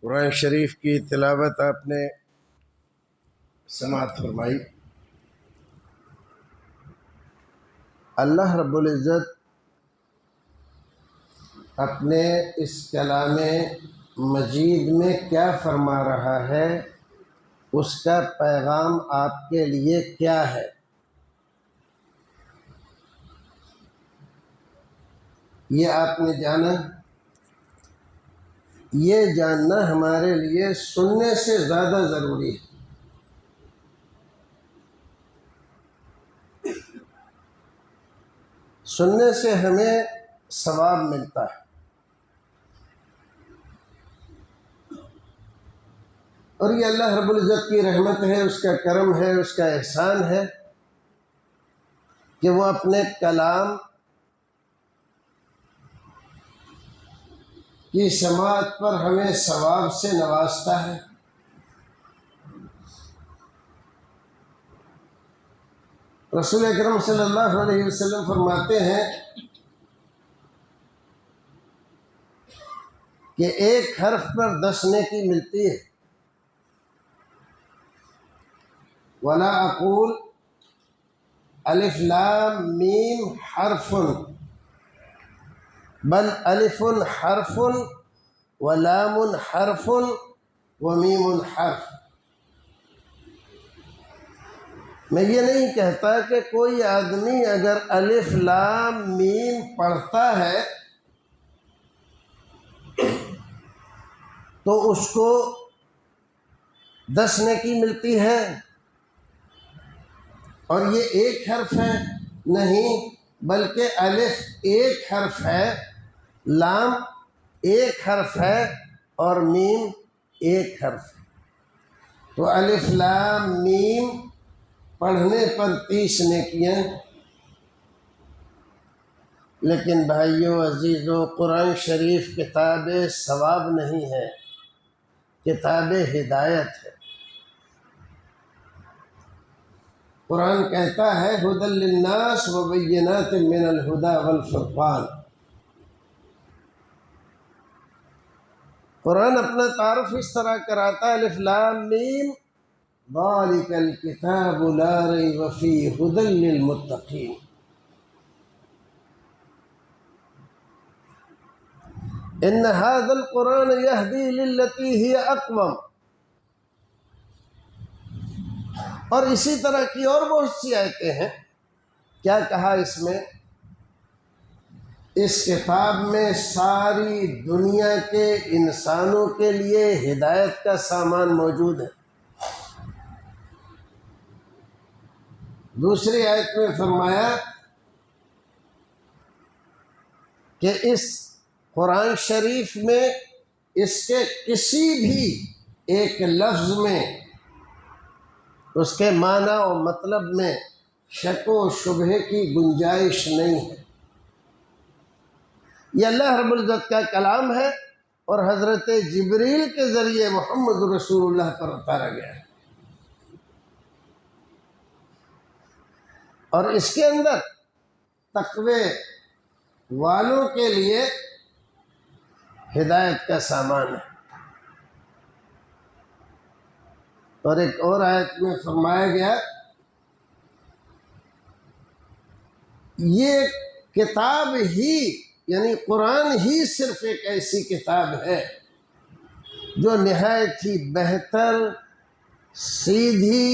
قرآن شریف کی تلاوت آپ نے سماعت فرمائی۔ اللہ رب العزت اپنے اس کلام مجید میں کیا فرما رہا ہے، اس کا پیغام آپ کے لیے کیا ہے؟ یہ آپ نے جانا، یہ جاننا ہمارے لیے سننے سے زیادہ ضروری ہے۔ سننے سے ہمیں ثواب ملتا ہے، اور یہ اللہ رب العزت کی رحمت ہے، اس کا کرم ہے، اس کا احسان ہے کہ وہ اپنے کلام کی سماعت پر ہمیں ثواب سے نوازتا ہے۔ رسول اکرم صلی اللہ علیہ وسلم فرماتے ہیں کہ ایک حرف پر 10 نیکی ملتی ہے۔ وَلَا أَقُولُ الف لام میم حرف بل الف حرف ولام حرف ومیم حرف۔ میں یہ نہیں کہتا کہ کوئی آدمی اگر الف لام میم پڑھتا ہے تو اس کو 10 نیکی ملتی ہے اور یہ ایک حرف ہے، نہیں، بلکہ الف ایک حرف ہے، لام ایک حرف ہے اور میم ایک حرف ہے۔ تو الف لام میم پڑھنے پر 30 نیکیاں۔ لیکن بھائیو عزیزو، قرآن شریف کتاب ثواب نہیں ہے، کتاب ہدایت ہے۔ قرآن کہتا ہے ھدی للناس وبینات من الہدی والفرقان۔ قرآن اپنا تعارف اس طرح کراتا ہے، الف لام میم ذالک الکتاب لا ریب فیہ ھدی للمتقین۔ ان ھذا القرآن یہدی للتی ہی اقوم۔ اور اسی طرح کی اور بہت سی آیتیں ہیں۔ کیا کہا اس میں؟ اس کتاب میں ساری دنیا کے انسانوں کے لیے ہدایت کا سامان موجود ہے۔ دوسری آیت میں فرمایا کہ اس قرآن شریف میں اس کے کسی بھی ایک لفظ میں، اس کے معنی و مطلب میں شک و شبہ کی گنجائش نہیں ہے۔ یہ اللہ رب العزت کا کلام ہے اور حضرت جبریل کے ذریعے محمد رسول اللہ پر اتارا گیا ہے، اور اس کے اندر تقوی والوں کے لیے ہدایت کا سامان ہے۔ اور ایک اور آیت میں فرمایا گیا یہ کتاب ہی، یعنی قرآن ہی صرف ایک ایسی کتاب ہے جو نہایت ہی بہتر، سیدھی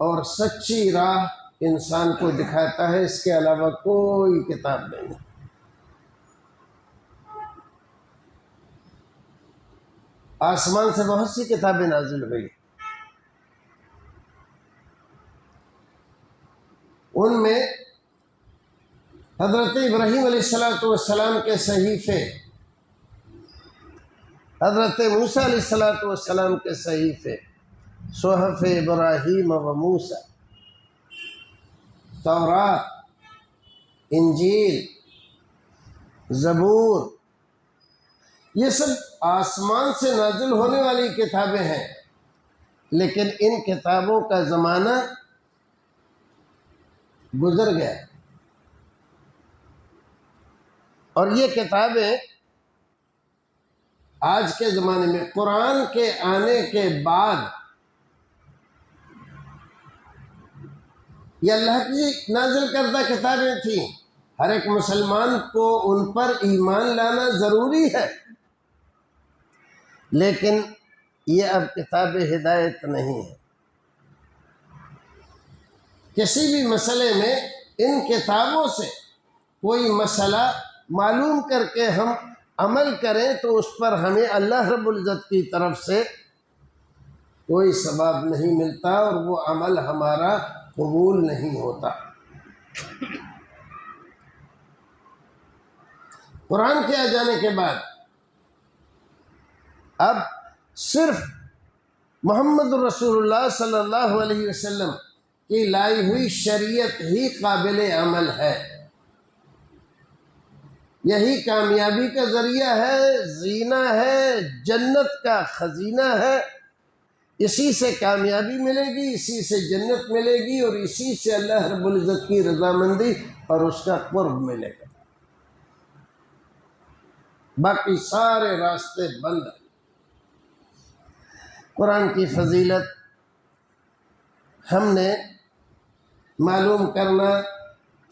اور سچی راہ انسان کو دکھاتا ہے، اس کے علاوہ کوئی کتاب نہیں ہے۔ آسمان سے بہت سی کتابیں نازل ہوئی، ان میں حضرت ابراہیم علیہ السلام کے صحیفے، حضرت موسیٰ علیہ السلام کے صحیفے، صحف ابراہیم و موسیٰ، تورات، انجیل، زبور، یہ سب آسمان سے نازل ہونے والی کتابیں ہیں، لیکن ان کتابوں کا زمانہ گزر گیا، اور یہ کتابیں آج کے زمانے میں قرآن کے آنے کے بعد یہ اللہ کی نازل کردہ کتابیں تھیں، ہر ایک مسلمان کو ان پر ایمان لانا ضروری ہے، لیکن یہ اب کتاب ہدایت نہیں ہے۔ کسی بھی مسئلے میں ان کتابوں سے کوئی مسئلہ معلوم کر کے ہم عمل کریں تو اس پر ہمیں اللہ رب العزت کی طرف سے کوئی ثواب نہیں ملتا اور وہ عمل ہمارا قبول نہیں ہوتا۔ قرآن کے آ جانے کے بعد اب صرف محمد رسول اللہ صلی اللہ علیہ وسلم کی لائی ہوئی شریعت ہی قابل عمل ہے، یہی کامیابی کا ذریعہ ہے، زینہ ہے، جنت کا خزینہ ہے، اسی سے کامیابی ملے گی، اسی سے جنت ملے گی اور اسی سے اللہ رب العزت کی رضامندی اور اس کا قرب ملے گا۔ باقی سارے راستے بند ہیں۔ قرآن کی فضیلت ہم نے معلوم کرنا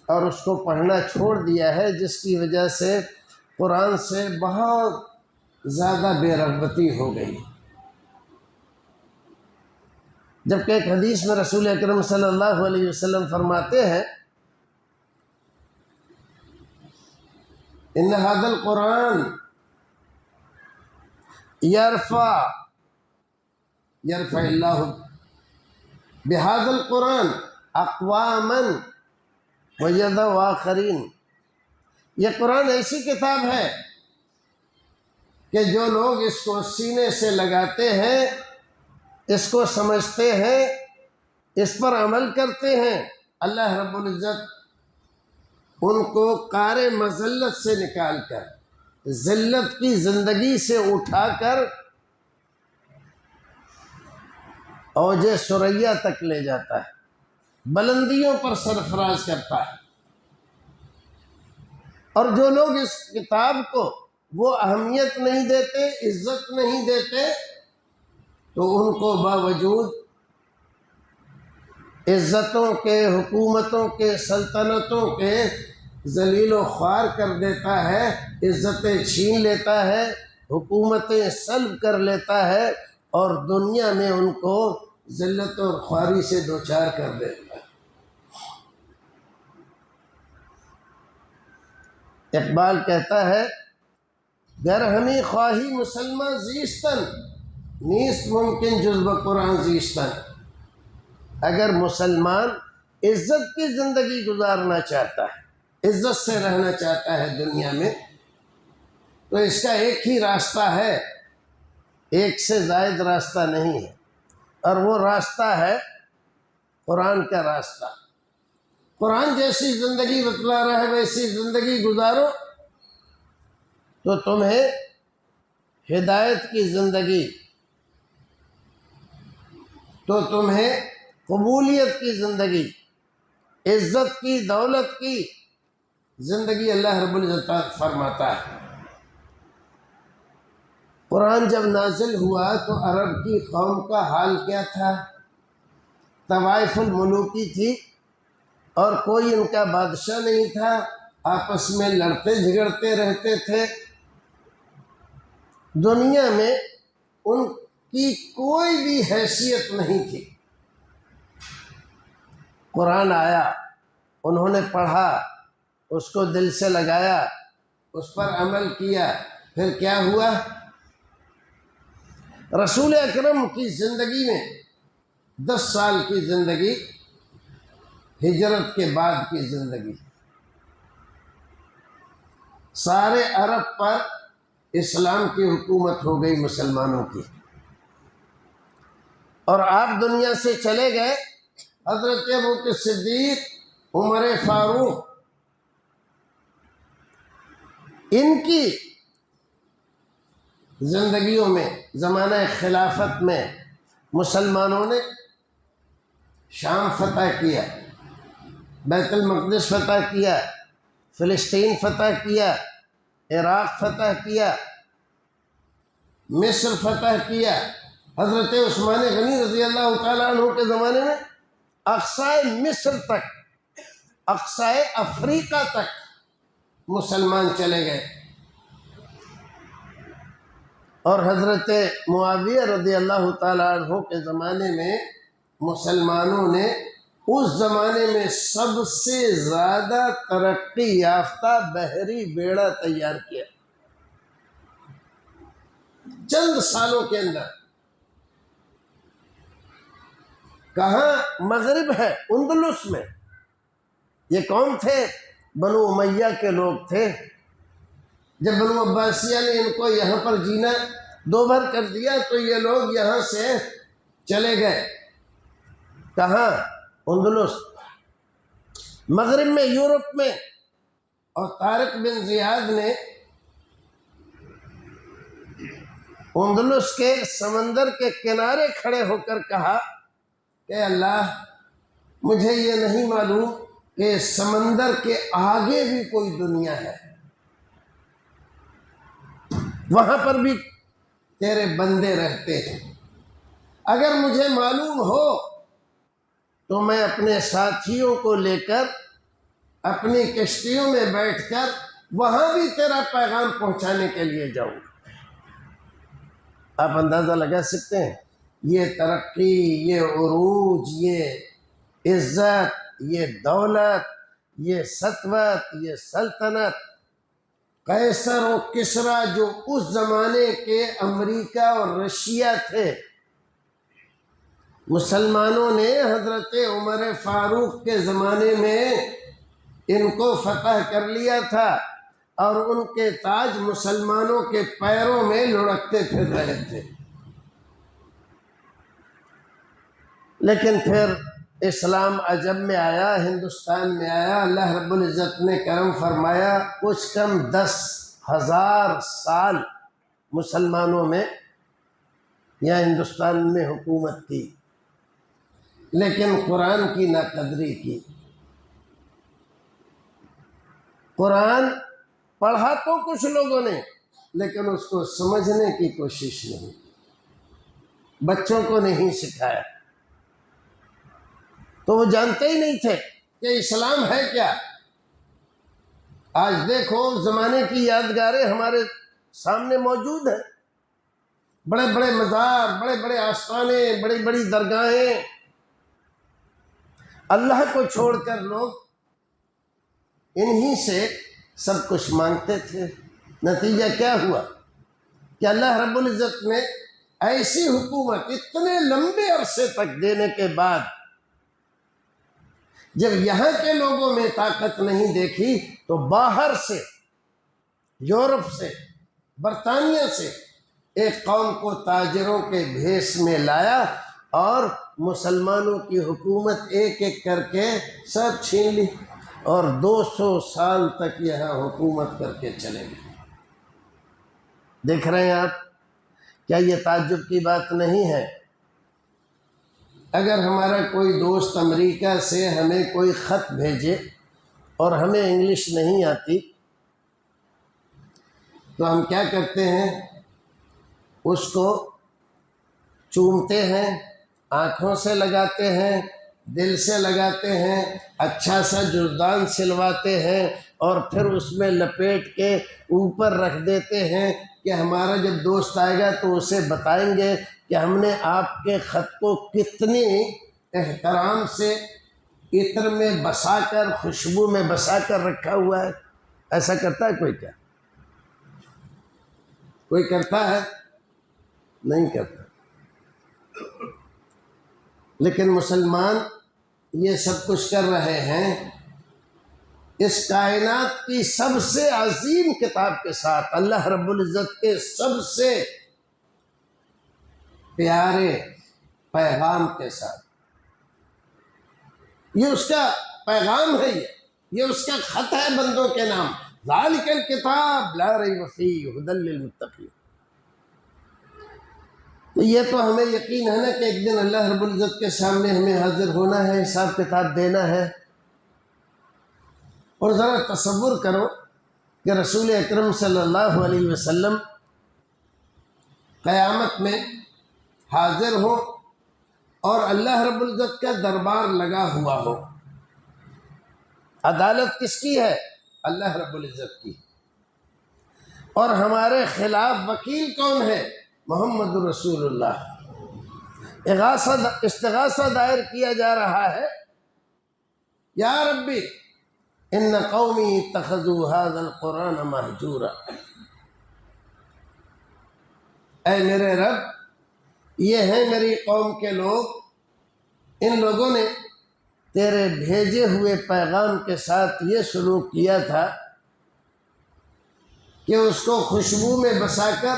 اور اس کو پڑھنا چھوڑ دیا ہے، جس کی وجہ سے قرآن سے بہت زیادہ بے رغبتی ہو گئی۔ جبکہ ایک حدیث میں رسول اکرم صلی اللہ علیہ وسلم فرماتے ہیں ان ھذا القرآن یرفع اللہ بہذا القرآن اقواما ویضع آخرین۔ یہ قرآن ایسی کتاب ہے کہ جو لوگ اس کو سینے سے لگاتے ہیں، اس کو سمجھتے ہیں، اس پر عمل کرتے ہیں، اللہ رب العزت ان کو قعر مذلت سے نکال کر، ذلت کی زندگی سے اٹھا کر اوج ثریا تک لے جاتا ہے، بلندیوں پر سرفراز کرتا ہے۔ اور جو لوگ اس کتاب کو وہ اہمیت نہیں دیتے، عزت نہیں دیتے، تو ان کو باوجود عزتوں کے، حکومتوں کے، سلطنتوں کے ذلیل و خوار کر دیتا ہے، عزتیں چھین لیتا ہے، حکومتیں سلب کر لیتا ہے اور دنیا میں ان کو ذلت اور خواری سے دوچار کر دیتا ہے۔ اقبال کہتا ہے گر ہمیں خواہی مسلمہ زیستن نیست ممکن جز بقرآن زیستن۔ اگر مسلمان عزت کی زندگی گزارنا چاہتا ہے، عزت سے رہنا چاہتا ہے دنیا میں، تو اس کا ایک ہی راستہ ہے، ایک سے زائد راستہ نہیں ہے، اور وہ راستہ ہے قرآن کا راستہ۔ قرآن جیسی زندگی بتلا رہا ہے ویسی زندگی گزارو تو تمہیں ہدایت کی زندگی، تو تمہیں قبولیت کی زندگی، عزت کی، دولت کی زندگی اللہ رب العزت فرماتا ہے۔ قرآن جب نازل ہوا تو عرب کی قوم کا حال کیا تھا؟ طوائف الملوکی تھی اور کوئی ان کا بادشاہ نہیں تھا، آپس میں لڑتے جھگڑتے رہتے تھے، دنیا میں ان کی کوئی بھی حیثیت نہیں تھی۔ قرآن آیا، انہوں نے پڑھا، اس کو دل سے لگایا، اس پر عمل کیا، پھر کیا ہوا؟ رسول اکرم کی زندگی میں 10 سال کی زندگی، ہجرت کے بعد کی زندگی، سارے عرب پر اسلام کی حکومت ہو گئی، مسلمانوں کی، اور آپ دنیا سے چلے گئے۔ حضرت ابوبکر صدیق، عمر فاروق، ان کی زندگیوں میں زمانہ خلافت میں مسلمانوں نے شام فتح کیا، بیت المقدس فتح کیا، فلسطین فتح کیا، عراق فتح کیا، مصر فتح کیا، حضرت عثمان غنی رضی اللہ تعالیٰ عنہ کے زمانے میں اقصائے مصر تک، اقصائے افریقہ تک مسلمان چلے گئے، اور حضرت معاویہ رضی اللہ تعالیٰ عنہ کے زمانے میں مسلمانوں نے اس زمانے میں سب سے زیادہ ترقی یافتہ بحری بیڑا تیار کیا، چند سالوں کے اندر۔ کہاں؟ مغرب ہے، اندلس میں۔ یہ کون تھے؟ بنو امیہ کے لوگ تھے۔ جب بنو عباسیہ نے ان کو یہاں پر جینا دوبھر کر دیا تو یہ لوگ یہاں سے چلے گئے۔ کہاں؟ اندلس، مغرب میں، یورپ میں۔ اور طارق بن زیاد نے اندلس کے سمندر کے کنارے کھڑے ہو کر کہا کہ اللہ، مجھے یہ نہیں معلوم کہ سمندر کے آگے بھی کوئی دنیا ہے، وہاں پر بھی تیرے بندے رہتے ہیں، اگر مجھے معلوم ہو تو میں اپنے ساتھیوں کو لے کر اپنی کشتیوں میں بیٹھ کر وہاں بھی تیرا پیغام پہنچانے کے لیے جاؤں۔ آپ اندازہ لگا سکتے ہیں یہ ترقی، یہ عروج، یہ عزت، یہ دولت، یہ سطوت، یہ سلطنت، قیصر و کسریٰ جو اس زمانے کے امریکہ اور رشیا تھے، مسلمانوں نے حضرت عمر فاروق کے زمانے میں ان کو فتح کر لیا تھا، اور ان کے تاج مسلمانوں کے پیروں میں لڑکتے پھر رہے تھے۔ لیکن پھر اسلام عجم میں آیا، ہندوستان میں آیا، اللہ رب العزت نے کرم فرمایا، کچھ کم 10,000 سال مسلمانوں میں یا ہندوستان میں حکومت کی، لیکن قرآن کی ناقدری کی۔ قرآن پڑھا تو کچھ لوگوں نے، لیکن اس کو سمجھنے کی کوشش نہیں کی، بچوں کو نہیں سکھایا، تو وہ جانتے ہی نہیں تھے کہ اسلام ہے کیا۔ آج دیکھو زمانے کی یادگاریں ہمارے سامنے موجود ہیں، بڑے بڑے مزار، بڑے بڑے آستانے، بڑی بڑی درگاہیں، اللہ کو چھوڑ کر لوگ انہی سے سب کچھ مانگتے تھے۔ نتیجہ کیا ہوا کہ اللہ رب العزت نے ایسی حکومت اتنے لمبے عرصے تک دینے کے بعد جب یہاں کے لوگوں میں طاقت نہیں دیکھی تو باہر سے، یورپ سے، برطانیہ سے ایک قوم کو تاجروں کے بھیس میں لایا اور مسلمانوں کی حکومت ایک ایک کر کے سب چھین لی، اور 200 سال تک یہاں حکومت کر کے چلے گئے۔ دیکھ رہے ہیں آپ، کیا یہ تعجب کی بات نہیں ہے؟ اگر ہمارا کوئی دوست امریکہ سے ہمیں کوئی خط بھیجے اور ہمیں انگلش نہیں آتی تو ہم کیا کرتے ہیں؟ اس کو چومتے ہیں، آنکھوں سے لگاتے ہیں، دل سے لگاتے ہیں، اچھا سا جردان سلواتے ہیں، اور پھر اس میں لپیٹ کے اوپر رکھ دیتے ہیں کہ ہمارا جب دوست آئے گا تو اسے بتائیں گے کہ ہم نے آپ کے خط کو کتنی احترام سے عطر میں بسا کر، خوشبو میں بسا کر رکھا ہوا ہے۔ ایسا کرتا ہے کوئی؟ کیا کوئی کرتا ہے؟ نہیں کرتا۔ لیکن مسلمان یہ سب کچھ کر رہے ہیں اس کائنات کی سب سے عظیم کتاب کے ساتھ، اللہ رب العزت کے سب سے پیارے پیغام کے ساتھ۔ یہ اس کا پیغام ہے، یہ اس کا خط ہے بندوں کے نام۔ ذالک الکتاب لا ریب فیہ ھدی للمتقین۔ تو یہ تو ہمیں یقین ہے نا کہ ایک دن اللہ رب العزت کے سامنے ہمیں حاضر ہونا ہے، حساب کتاب دینا ہے۔ اور ذرا تصور کرو کہ رسول اکرم صلی اللہ علیہ وسلم قیامت میں حاضر ہو اور اللہ رب العزت کا دربار لگا ہوا ہو۔ عدالت کس کی ہے؟ اللہ رب العزت کی۔ اور ہمارے خلاف وکیل کون ہے؟ محمد رسول اللہ۔ استغاثہ دائر کیا جا رہا ہے، یا ربی ان قومی اتخذوا هذا القرآن مہجورا، اے میرے رب یہ ہیں میری قوم کے لوگ، ان لوگوں نے تیرے بھیجے ہوئے پیغام کے ساتھ یہ سلوک کیا تھا کہ اس کو خوشبو میں بسا کر،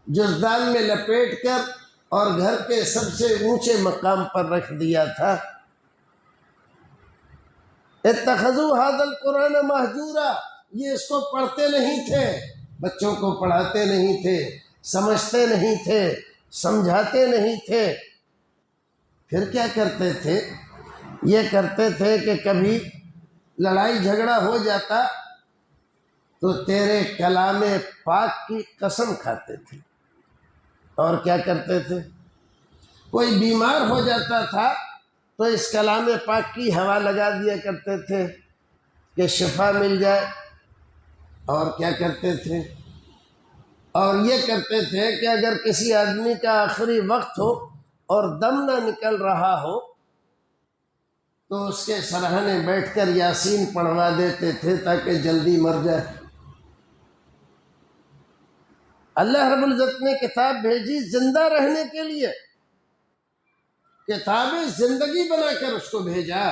جزدان میں لپیٹ کر اور گھر کے سب سے اونچے مقام پر رکھ دیا تھا۔ اتخذوا هذا القرآن مہجورا، یہ اس کو پڑھتے نہیں تھے، بچوں کو پڑھاتے نہیں تھے، سمجھتے نہیں تھے، سمجھاتے نہیں تھے۔ پھر کیا کرتے تھے؟ یہ کرتے تھے کہ کبھی لڑائی جھگڑا ہو جاتا تو تیرے کلام پاک کی قسم کھاتے تھے۔ اور کیا کرتے تھے؟ کوئی بیمار ہو جاتا تھا تو اس کلام پاک کی ہوا لگا دیا کرتے تھے کہ شفا مل جائے۔ اور کیا کرتے تھے؟ اور یہ کرتے تھے کہ اگر کسی آدمی کا آخری وقت ہو اور دم نہ نکل رہا ہو تو اس کے سرہانے بیٹھ کر یاسین پڑھوا دیتے تھے تاکہ جلدی مر جائے۔ اللہ رب العزت نے کتاب بھیجی زندہ رہنے کے لیے، کتاب زندگی بنا کر اس کو بھیجا،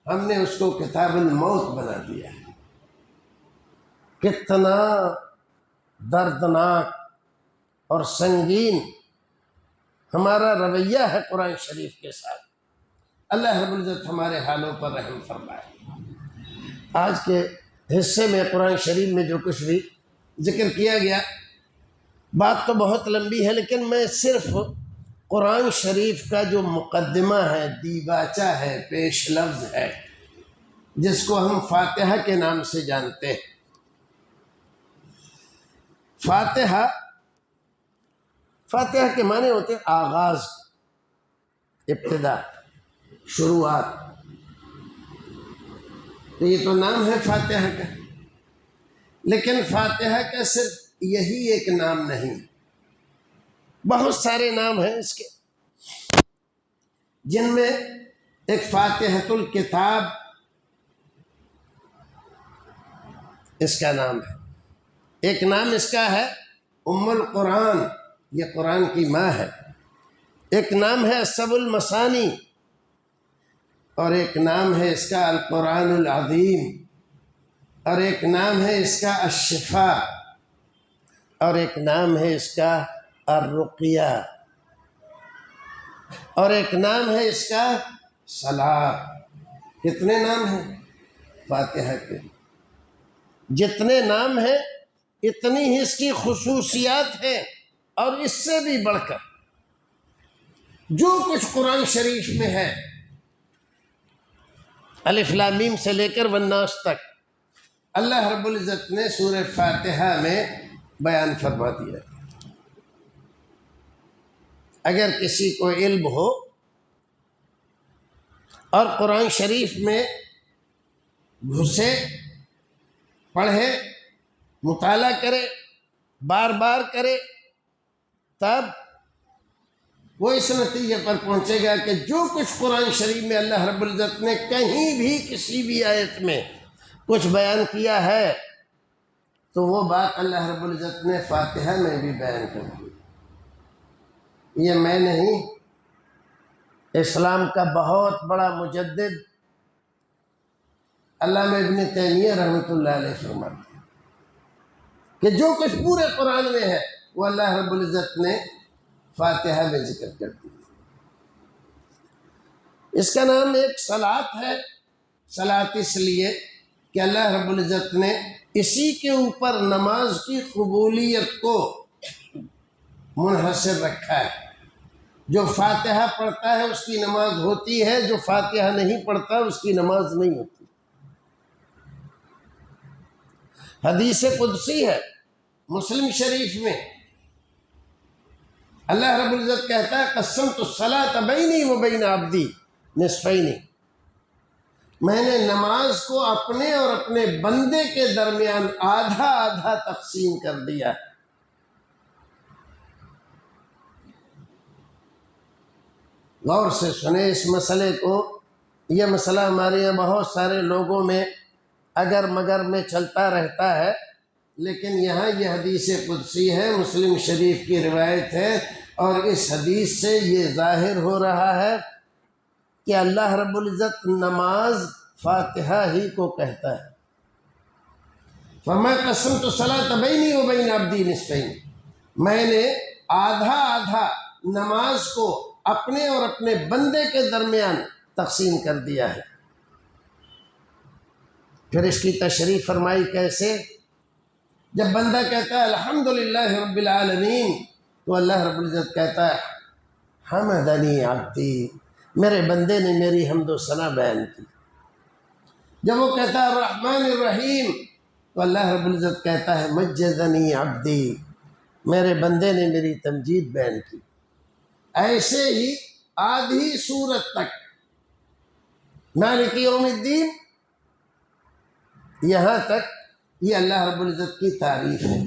ہم نے اس کو کتاب الموت بنا دیا۔ کتنا دردناک اور سنگین ہمارا رویہ ہے قرآن شریف کے ساتھ۔ اللہ رب العزت ہمارے حالوں پر رحم فرمائے۔ آج کے حصے میں قرآن شریف میں جو کچھ بھی ذکر کیا گیا، بات تو بہت لمبی ہے، لیکن میں صرف قرآن شریف کا جو مقدمہ ہے، دیباچہ ہے، پیش لفظ ہے، جس کو ہم فاتحہ کے نام سے جانتے ہیں۔ فاتحہ کے معنی ہوتے ہیں آغاز، ابتدا، شروعات۔ تو یہ تو نام ہے فاتحہ کا، لیکن فاتحہ کا صرف یہی ایک نام نہیں، بہت سارے نام ہیں اس کے، جن میں ایک فاتحۃ الکتاب اس کا نام ہے، ایک نام اس کا ہے ام القرآن، یہ قرآن کی ماں ہے، ایک نام ہے السبع المثانی، اور ایک نام ہے اس کا القرآن العظیم، اور ایک نام ہے اس کا الشفاء، اور ایک نام ہے اس کا الرقیہ، اور ایک نام ہے اس کا صلاۃ۔ کتنے نام ہیں فاتحہ کے؟ جتنے نام ہیں اتنی ہی اس کی خصوصیات ہیں، اور اس سے بھی بڑھ کر جو کچھ قرآن شریف میں ہے، الف لام میم سے لے کر والناس تک، اللہ رب العزت نے سورہ فاتحہ میں بیان فرما دیا۔ اگر کسی کو علم ہو اور قرآن شریف میں گھسے، پڑھے، مطالعہ کرے، بار بار کرے، تب وہ اس نتیجے پر پہنچے گا کہ جو کچھ قرآن شریف میں اللہ رب العزت نے کہیں بھی کسی بھی آیت میں کچھ بیان کیا ہے تو وہ بات اللہ رب العزت نے فاتحہ میں بھی بیان کر دی۔ یہ میں نہیں، اسلام کا بہت بڑا مجدد علامہ ابن تیمیہ رحمۃ اللہ علیہ فرماتے ہیں کہ جو کچھ پورے قرآن میں ہے وہ اللہ رب العزت نے فاتحہ میں ذکر کر دی۔ اس کا نام ایک صلاۃ ہے، صلاۃ اس لیے کہ اللہ رب العزت نے اسی کے اوپر نماز کی قبولیت کو منحصر رکھا ہے۔ جو فاتحہ پڑھتا ہے اس کی نماز ہوتی ہے، جو فاتحہ نہیں پڑھتا اس کی نماز نہیں ہوتی۔ حدیث قدسی ہے مسلم شریف میں، اللہ رب العزت کہتا ہے قسمت الصلاۃ بینی و بین عبدی نصفین، میں نے نماز کو اپنے اور اپنے بندے کے درمیان آدھا آدھا تقسیم کر دیا ہے۔ غور سے سنیں اس مسئلے کو، یہ مسئلہ ہمارے یہاں بہت سارے لوگوں میں اگر مگر میں چلتا رہتا ہے، لیکن یہاں یہ حدیث قدسی ہے، مسلم شریف کی روایت ہے، اور اس حدیث سے یہ ظاہر ہو رہا ہے کہ اللہ رب العزت نماز فاتحہ ہی کو کہتا ہے۔ فرمایا قسمت الصلاۃ بینی و بین عبدی نصفین، میں نے آدھا آدھا نماز کو اپنے اور اپنے بندے کے درمیان تقسیم کر دیا ہے۔ پھر اس کی تشریح فرمائی کیسے؟ جب بندہ کہتا ہے الحمدللہ رب العالمین، تو اللہ رب العزت کہتا ہے حمدنی عبدی، میرے بندے نے میری حمد و ثنا بیان کی۔ جب وہ کہتا ہے الرحمن الرحیم، تو اللہ رب العزت کہتا ہے مجدنی عبدی، میرے بندے نے میری تمجید بیان کی۔ ایسے ہی آدھی سورت تک مالک یوم الدین، یہاں تک یہ اللہ رب العزت کی تعریف ہے۔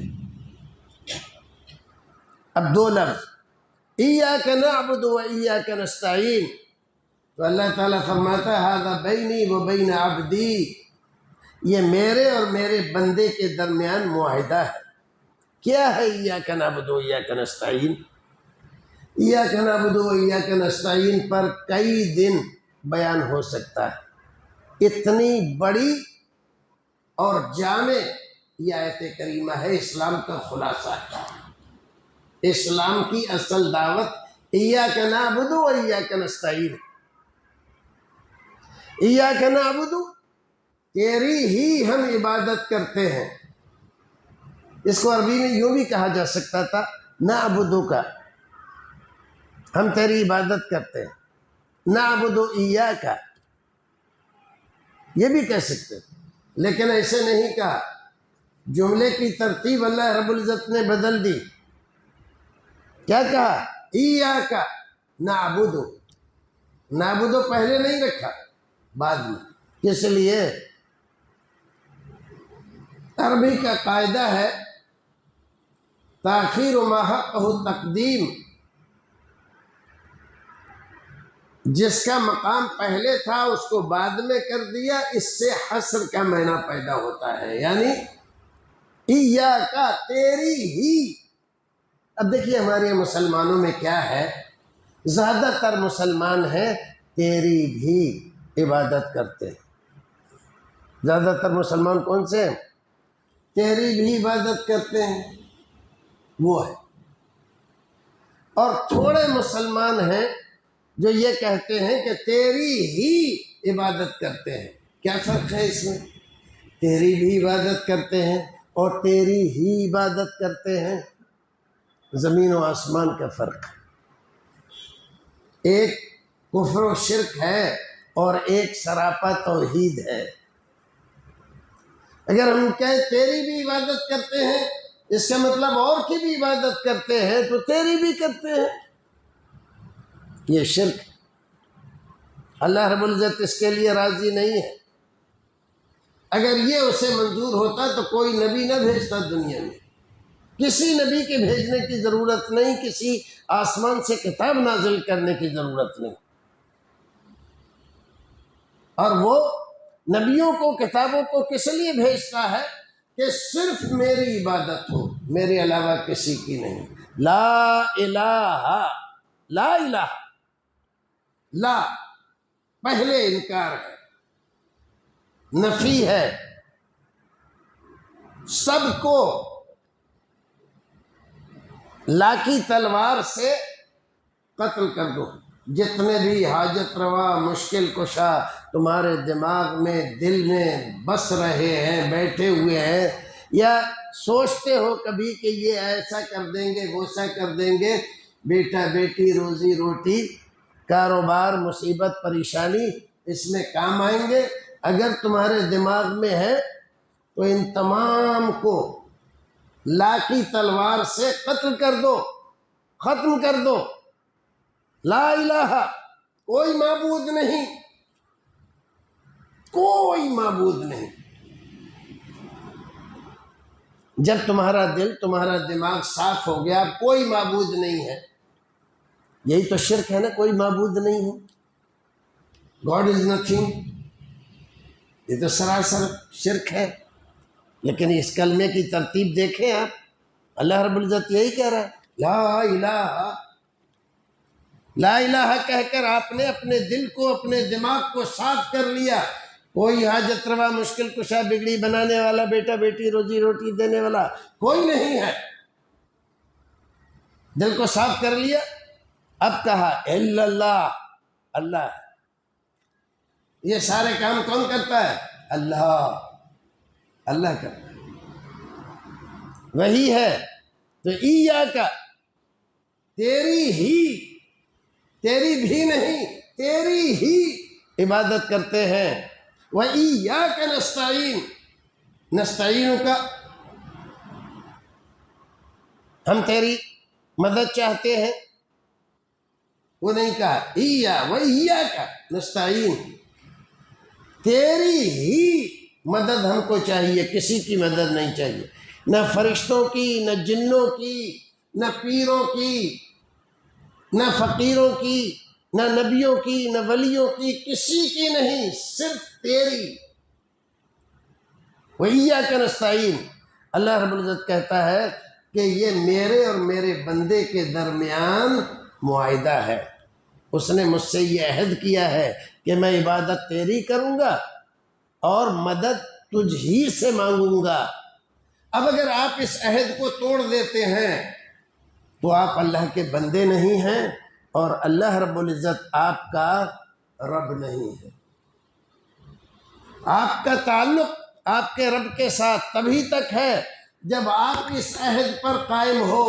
اب دو لفظ ایاک نعبد و ایاک نستعین، تو اللہ تعالیٰ فرماتا ہے ھذا بینی و بین عبدی، یہ میرے اور میرے بندے کے درمیان معاہدہ ہے۔ کیا ہے ایاک نعبد و ایاک نستعین؟ ایاک نعبد و ایاک نستعین پر کئی دن بیان ہو سکتا ہے، اتنی بڑی اور جامع یہ آیت کریمہ ہے، اسلام کا خلاصہ ہے۔ اسلام کی اصل دعوت ایاک نعبد و ایاک نستعین، ایاک نعبد، تیری ہی ہم عبادت کرتے ہیں۔ اس کو عربی میں یوں بھی کہا جا سکتا تھا نعبدک، ہم تیری عبادت کرتے ہیں، نعبد ایاک، یہ بھی کہہ سکتے، لیکن ایسے نہیں کہا۔ جملے کی ترتیب اللہ رب العزت نے بدل دی۔ کیا کہا؟ ایاک نعبد، نعبد پہلے نہیں رکھا، بعد میں۔ کس لیے؟ عربی کا قاعدہ ہے تاخیر ما حقہ تقدیم، جس کا مقام پہلے تھا اس کو بعد میں کر دیا، اس سے حصر کا معنی پیدا ہوتا ہے، یعنی ایاک، تیری ہی۔ اب دیکھیے ہمارے مسلمانوں میں کیا ہے، زیادہ تر مسلمان ہیں تیری بھی عبادت کرتے ہیں۔ زیادہ تر مسلمان کون سے ہیں؟ تیری بھی عبادت کرتے ہیں، وہ ہے۔ اور تھوڑے مسلمان ہیں جو یہ کہتے ہیں کہ تیری ہی عبادت کرتے ہیں۔ کیا فرق ہے اس میں؟ تیری بھی عبادت کرتے ہیں اور تیری ہی عبادت کرتے ہیں، زمین و آسمان کا فرق ہے۔ ایک کفر و شرک ہے اور ایک سراپا توحید ہے۔ اگر ہم کہیں تیری بھی عبادت کرتے ہیں، اس کا مطلب اور کی بھی عبادت کرتے ہیں، تو تیری بھی کرتے ہیں، یہ شرک۔ اللہ رب العزت اس کے لیے راضی نہیں ہے۔ اگر یہ اسے منظور ہوتا تو کوئی نبی نہ بھیجتا دنیا میں، کسی نبی کے بھیجنے کی ضرورت نہیں، کسی آسمان سے کتاب نازل کرنے کی ضرورت نہیں۔ اور وہ نبیوں کو، کتابوں کو کس لیے بھیجتا ہے؟ کہ صرف میری عبادت ہو، میرے علاوہ کسی کی نہیں۔ لا الہ، لا الہ، لا پہلے انکار ہے، نفی ہے، سب کو لا کی تلوار سے قتل کر دو۔ جتنے بھی حاجت روا، مشکل کشا تمہارے دماغ میں، دل میں بس رہے ہیں، بیٹھے ہوئے ہیں، یا سوچتے ہو کبھی کہ یہ ایسا کر دیں گے، ویسا کر دیں گے، بیٹا بیٹی، روزی روٹی، کاروبار، مصیبت، پریشانی، اس میں کام آئیں گے، اگر تمہارے دماغ میں ہے تو ان تمام کو لا کی تلوار سے قتل کر دو۔ ختم کر دو، لا الہ، کوئی معبود نہیں، کوئی معبود نہیں۔ جب تمہارا دل، تمہارا دماغ صاف ہو گیا، اب کوئی معبود نہیں ہے، یہی تو شرک ہے نا، کوئی معبود نہیں ہے، گاڈ از نتھنگ، یہ تو سراسر شرک ہے۔ لیکن اس کلمے کی ترتیب دیکھیں آپ، اللہ رب العزت یہی کہہ رہا ہے، لا الہ، لا الہ کہہ کر آپ نے اپنے دل کو، اپنے دماغ کو صاف کر لیا۔ کوئی حاجت روا، مشکل کشا، بگڑی بنانے والا، بیٹا بیٹی روزی روٹی دینے والا کوئی نہیں ہے۔ دل کو صاف کر لیا، اب کہا الا اللہ، اللہ ہے۔ یہ سارے کام کون کرتا ہے؟ اللہ، اللہ کرتا ہے، وہی ہے۔ تو ایاک، تیری ہی، تیری بھی نہیں، تیری ہی عبادت کرتے ہیں۔ وَإِيَّاكَ نَسْتَعِينُ، نستعین کا، ہم تیری مدد چاہتے ہیں، وہ نہیں کہا وَإِيَّاكَ نَسْتَعِينُ، تیری ہی مدد ہم کو چاہیے، کسی کی مدد نہیں چاہیے، نہ فرشتوں کی، نہ جنوں کی، نہ پیروں کی، نہ فقیروں کی، نہ نبیوں کی، نہ ولیوں کی، کسی کی نہیں، صرف تیری۔ وَإِيَّاكَ نَسْتَعِينُ، اللہ رب العزت کہتا ہے کہ یہ میرے اور میرے بندے کے درمیان معاہدہ ہے، اس نے مجھ سے یہ عہد کیا ہے کہ میں عبادت تیری کروں گا اور مدد تجھ ہی سے مانگوں گا۔ اب اگر آپ اس عہد کو توڑ دیتے ہیں تو آپ اللہ کے بندے نہیں ہیں، اور اللہ رب العزت آپ کا رب نہیں ہے۔ آپ کا تعلق آپ کے رب کے ساتھ تبھی تک ہے جب آپ اس عہد پر قائم ہو۔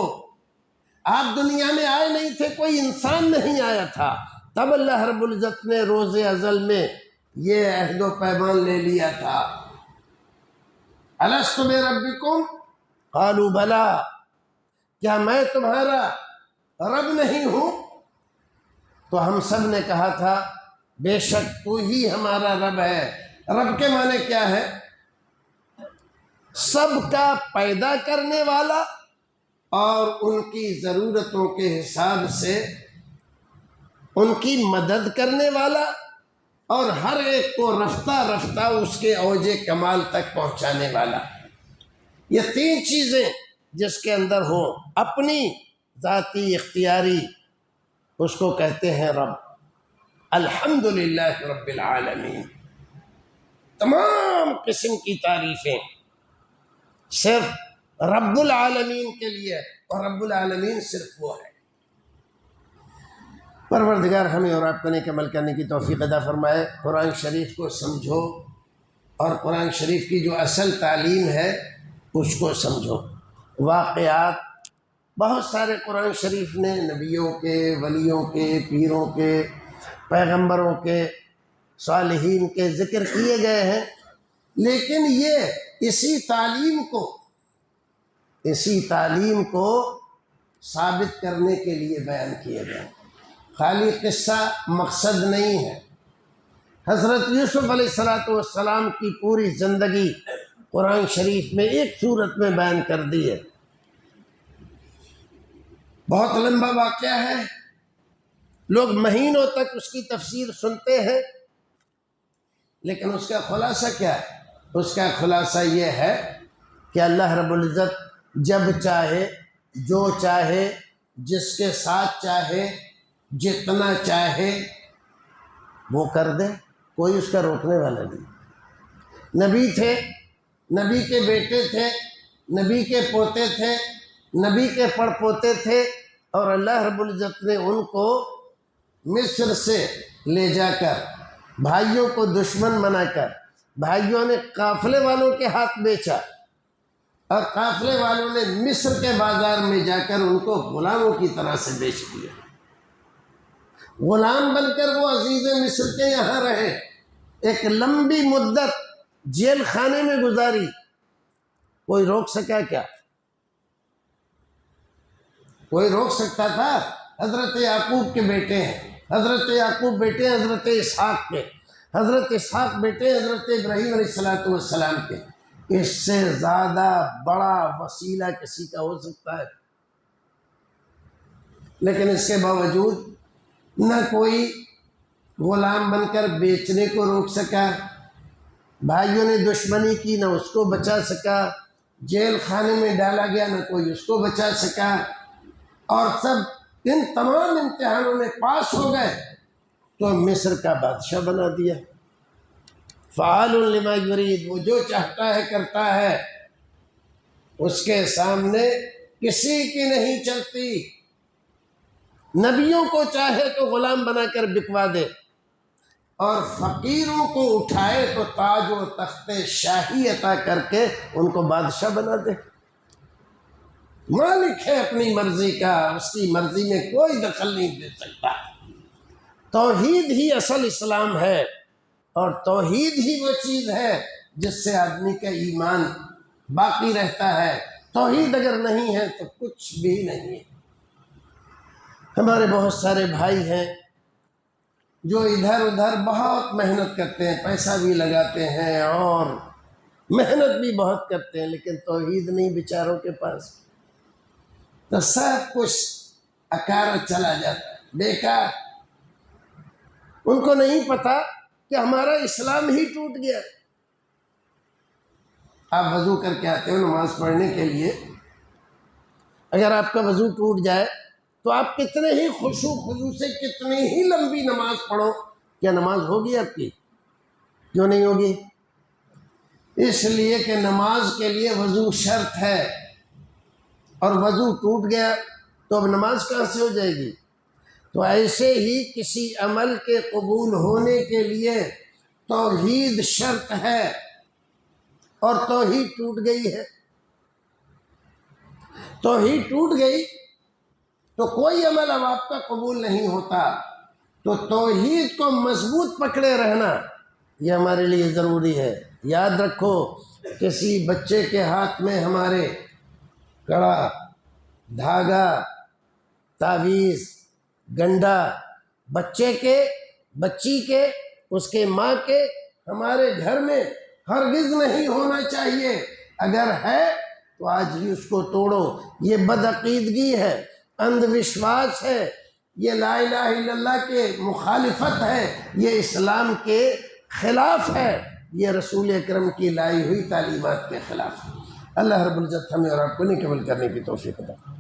آپ دنیا میں آئے نہیں تھے، کوئی انسان نہیں آیا تھا، تب اللہ رب العزت نے روز ازل میں یہ عہد و پیمان لے لیا تھا۔ الست بربکم قالوا بلا، کیا میں تمہارا رب نہیں ہوں؟ تو ہم سب نے کہا تھا بے شک تو ہی ہمارا رب ہے۔ رب کے معنی کیا ہے؟ سب کا پیدا کرنے والا اور ان کی ضرورتوں کے حساب سے ان کی مدد کرنے والا، اور ہر ایک کو رفتہ رفتہ اس کے اوج کمال تک پہنچانے والا۔ یہ تین چیزیں جس کے اندر ہو، اپنی ذاتی اختیاری، اس کو کہتے ہیں رب۔ الحمدللہ رب العالمین، تمام قسم کی تعریفیں صرف رب العالمین کے لیے، اور رب العالمین صرف وہ ہے۔ پروردگار ہمیں اور آپ کو نیک عمل کرنے کی توفیق عطا فرمائے۔ قرآن شریف کو سمجھو، اور قرآن شریف کی جو اصل تعلیم ہے اس کو سمجھو۔ واقعات بہت سارے قرآن شریف نے نبیوں کے، ولیوں کے، پیروں کے، پیغمبروں کے، صالحین کے ذکر کیے گئے ہیں، لیکن یہ اسی تعلیم کو ثابت کرنے کے لیے بیان کیے گئے، خالی قصہ مقصد نہیں ہے۔ حضرت یوسف علیہ السلام کی پوری زندگی قرآن شریف میں ایک سورت میں بیان کر دی ہے۔ بہت لمبا واقعہ ہے، لوگ مہینوں تک اس کی تفسیر سنتے ہیں، لیکن اس کا خلاصہ کیا ہے؟ اس کا خلاصہ یہ ہے کہ اللہ رب العزت جب چاہے، جو چاہے، جس کے ساتھ چاہے، جتنا چاہے وہ کر دے، کوئی اس کا روکنے والا نہیں۔ نبی تھے، نبی کے بیٹے تھے، نبی کے پوتے تھے، نبی کے پڑ پوتے تھے، اور اللہ رب العزت نے ان کو مصر سے لے جا کر بھائیوں کو دشمن بنا کر، بھائیوں نے قافلے والوں کے ہاتھ بیچا، اور قافلے والوں نے مصر کے بازار میں جا کر ان کو غلاموں کی طرح سے بیچ دیا۔ غلام بن کر وہ عزیز مصر کے یہاں رہے، ایک لمبی مدت جیل خانے میں گزاری، کوئی روک سکا کیا؟ کوئی روک سکتا تھا؟ حضرت یعقوب کے بیٹے ہیں، حضرت یعقوب بیٹے ہیں حضرت اسحاق کے، حضرت اسحاق بیٹے ہیں حضرت ابراہیم علیہ السلام کے۔ اس سے زیادہ بڑا وسیلہ کسی کا ہو سکتا ہے؟ لیکن اس کے باوجود نہ کوئی غلام بن کر بیچنے کو روک سکا، بھائیوں نے دشمنی کی نہ اس کو بچا سکا، جیل خانے میں ڈالا گیا نہ کوئی اس کو بچا سکا، اور سب ان تمام امتحانوں میں پاس ہو گئے تو مصر کا بادشاہ بنا دیا۔ فعال لما یرید، وہ جو چاہتا ہے کرتا ہے، اس کے سامنے کسی کی نہیں چلتی۔ نبیوں کو چاہے تو غلام بنا کر بکوا دے، اور فقیروں کو اٹھائے تو تاج و تخت شاہی عطا کر کے ان کو بادشاہ بنا دے۔ مالک ہے اپنی مرضی کا، اس کی مرضی میں کوئی دخل نہیں دے سکتا۔ توحید ہی اصل اسلام ہے، اور توحید ہی وہ چیز ہے جس سے آدمی کا ایمان باقی رہتا ہے۔ توحید اگر نہیں ہے تو کچھ بھی نہیں ہے۔ ہمارے بہت سارے بھائی ہیں جو ادھر ادھر بہت محنت کرتے ہیں، پیسہ بھی لگاتے ہیں اور محنت بھی بہت کرتے ہیں، لیکن توحید نہیں بیچاروں کے پاس، تو سب کچھ اکارت چلا جاتا ہے، بیکار۔ ان کو نہیں پتا کہ ہمارا اسلام ہی ٹوٹ گیا۔ آپ وضو کر کے آتے ہو نماز پڑھنے کے لیے، اگر آپ کا وضو ٹوٹ جائے تو آپ کتنے ہی خشوع خضوع سے کتنی ہی لمبی نماز پڑھو، کیا نماز ہوگی آپ کی؟ کیوں نہیں ہوگی؟ اس لیے کہ نماز کے لیے وضو شرط ہے، اور وضو ٹوٹ گیا تو اب نماز کہاں سے ہو جائے گی؟ تو ایسے ہی کسی عمل کے قبول ہونے کے لیے توحید شرط ہے، اور توحید ٹوٹ گئی ہے۔ توحید ٹوٹ گئی تو کوئی عمل اب آپ کا قبول نہیں ہوتا۔ تو توحید کو مضبوط پکڑے رہنا یہ ہمارے لیے ضروری ہے۔ یاد رکھو، کسی بچے کے ہاتھ میں ہمارے کڑا، دھاگا، تعویذ، گنڈا، بچے کے، بچی کے، اس کے ماں کے ہمارے گھر میں ہرگز نہیں ہونا چاہیے۔ اگر ہے تو آج ہی اس کو توڑو۔ یہ بدعقیدگی ہے، اندھ وشواس ہے، یہ لا الہ الا اللہ کے مخالفت ہے، یہ اسلام کے خلاف ہے، یہ رسول اکرم کی لائی ہوئی تعلیمات کے خلاف ہے۔ اللہ رب العزت ہمیں اور آپ کو نیک عمل کرنے کی توفیق عطا فرمائے۔